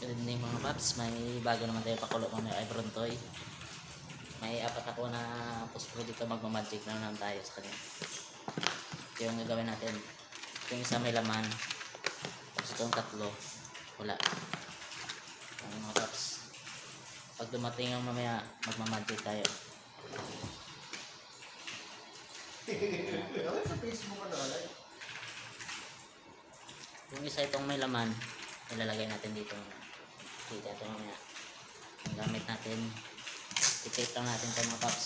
Good evening mga paps, may bago naman tayo pakulo mamaya kay Brontoy. May apat ako na puspro dito, magmamagic na naman tayo sa kanya. Ito yung gagawin natin. Itong isa may laman, tapos itong tatlo wala. Ang mga paps, pag dumating yung mamaya magmamagic tayo. Sa Facebook ka na Yung isa itong may laman, ilalagay natin dito. Dito ito mamaya. Ang gamit natin, i-tape lang natin ito mga paps.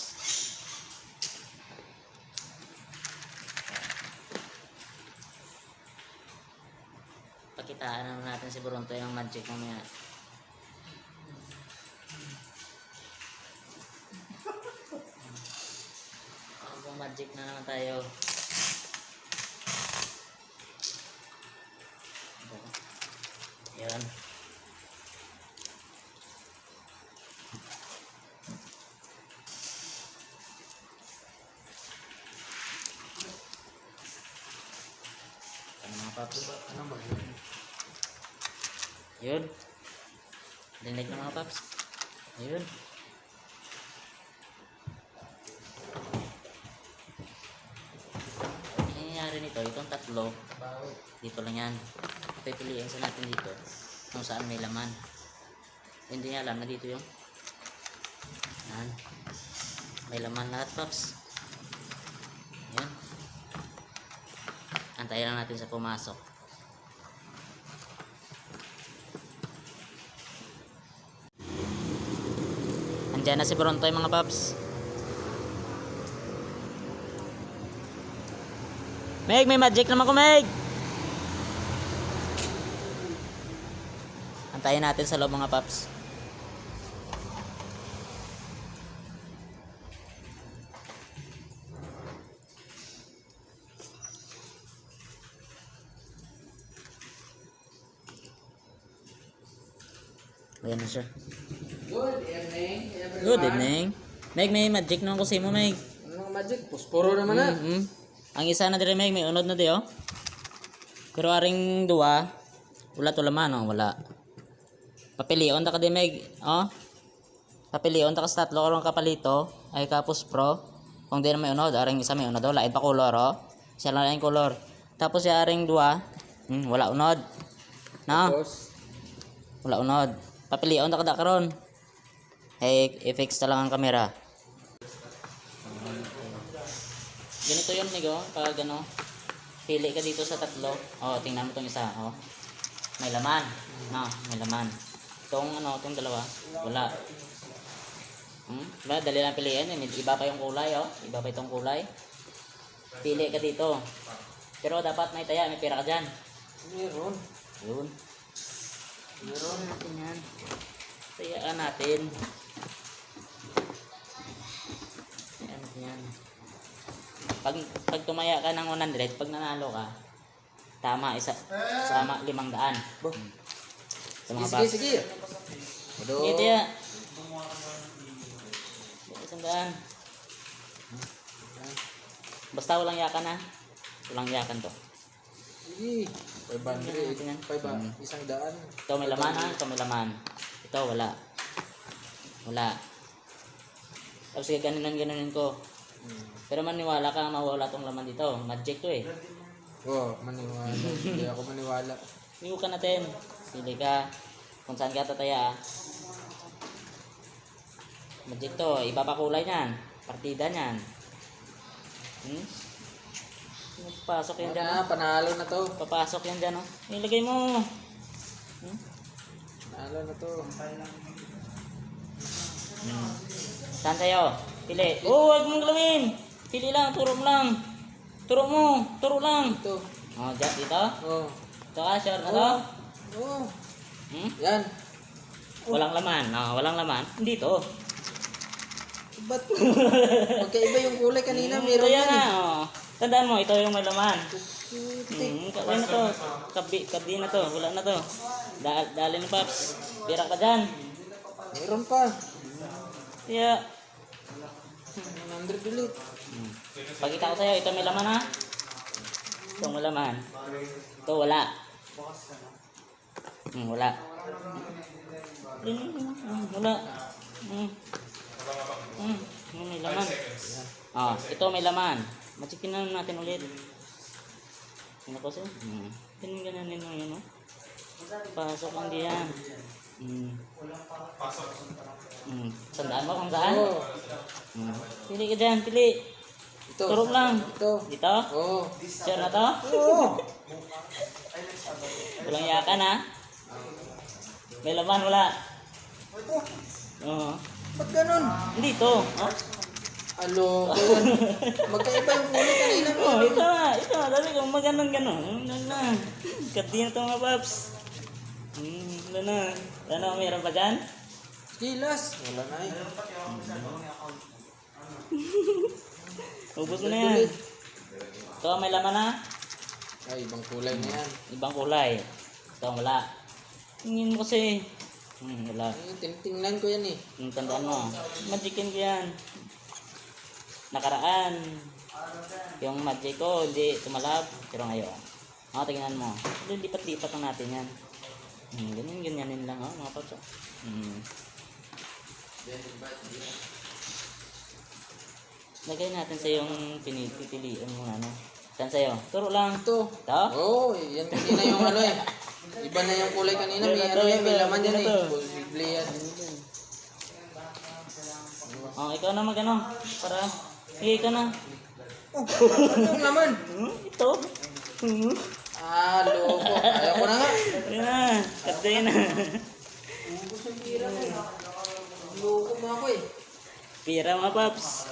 Pakitaan naman natin si Brontoy ng magic mamaya. Magic na naman tayo. Ayan. Ano mga paps? Ano ba yun? Yun. Dinig na mga paps. Ayun. Nangyayari nito, itong tatlo, dito lang yan. Pipiliin sa natin dito kung saan may laman. Hindi niya alam na dito yung yan. May laman lahat paps. Yan. Antayin lang natin sa pumasok. Andiyan na si Brontoy mga paps. Meg, may magic naman ko, Meg. Antayin natin sa loob mga paps. Ayan na siya. Good evening, everyone. Good evening. Meg, may magic naman ko sa imo, Meg. Ano nga magic? Pusporo naman na. Ang isa na dire, Meg, may unod na di, oh. Pero aring duwa, wala to laman, oh, wala. Papilion ta ka di, Meg, oh. Papilion ta ka sa tatlo karong kapalito, ay kapos pro. Kung di na may unod, aring isa may unod, oh. Lain pa color, oh. Siya lang yung color. Tapos yung aring duwa, wala unod. No? Tapos, Wala unod. Papilion ta ka da karon. I-fix ta lang ang camera. Ganito yun, Migo. Pag ano, pili ka dito sa tatlo. Oh, tingnan mo tong isa, oh. May laman. No, may laman. Tong ano, tong dalawa, wala. Ba, dali lang piliin. Iba pa yung kulay, oh. Iba pa itong kulay. Pili ka dito. Pero dapat may taya, may pera ka dyan. meron. Yun. Meron. Natin yan. Tayaan natin. Tayaan natin yan. Pag tumaya ka ng 100, pag nanalo ka, tama, sama 500. Sa mga Sige, box. sige. Sige, tiya. 100. Basta walang yakan, ha. Walang yakan to. Sige. 500. Tingnan. 500. 100. Ito may laman, ha. Ito may laman. Ito wala. Wala. Tapos ganunin ko. Pero maniwala ka, mawala tong laman dito. Magic to, eh. Oh, maniwala. Hindi ako maniwala. Iukan natin. Pili ka. Kung saan ka tataya. Magic to. Iba pa kulay niyan. Partida niyan. Papasok yan dyan. Ano, panalo na to. Papasok yan dyan, oh. Ilagay mo. Panalo na to. Saan sa'yo? Pili. Oh, huwag mong galawin. Pili lang. Turo mo lang. Turo mo. Turo lang. Ito. Oh, dyan dito. Oh. Ito ka, short na to. Oh. Yan. Walang laman. Oh, walang laman. Dito. Ba't? Magkaiba yung kulay kanina. Meron Kaya yan nga, eh. oh. Tandaan mo, ito yung may laman. Putik. Kaya na to. Kabi na to. Wala na to. Dali na, Paps. Pira ka dyan. Meron pa. Kaya, 100 ulit. pagkita ko sa'yo, ito may laman, ha. Ito may laman. Ito wala. Wala. Wala. May laman. Ito may laman. Machikin na natin ulit. Ano kasi? Ganun lang yun, no? Pasok lang diyan. Sandaan mo kung saan? Oo. Pili ka dyan, pili. Ito. Turog lang. Ito. Dito? Oo. Sure na to? Oo. Walang yakan, ha? May laman, wala. Oo. Ba't ganun? Dito. Oh? Alo, yun. Magkaiba yung kulay kanina Oh, meron. ito na. Dali kang maganon ganon. Wala na. Kati na ito mga paps. Wala na. Ano, meron pa dyan? Gilas. Wala na eh. Ubus mo na yan. Ito, may laman na. Ay, ibang kulay na yan. Ibang kulay. Ito, wala. Tingin mo kasi. Wala. Ay, tinitingnan ko yan eh. Tandaan mo. Magicin ko yan. Nakaraan. Yung magic ko, hindi tumalab. Pero ngayon. Tingnan mo. Lipat-lipat lang natin yan. Ganyanin lang, mga paps. Lagay natin sa yung pinipiliin mo, ano. Saan sa'yo? Turo lang. Ito. Ito? Oo, yan kanina yung ano eh. Iba na yung kulay kanina. May ano yan, may laman yan eh. Posible yan. Ikaw na mag-ano. Para, sige, ikaw na. Oh, ano yung laman? Ito. Loko. Ayaw ko na nga. Ayun na. Katay na. Ubus yung pira ko eh. Loko mo ako eh. Pira, mga paps.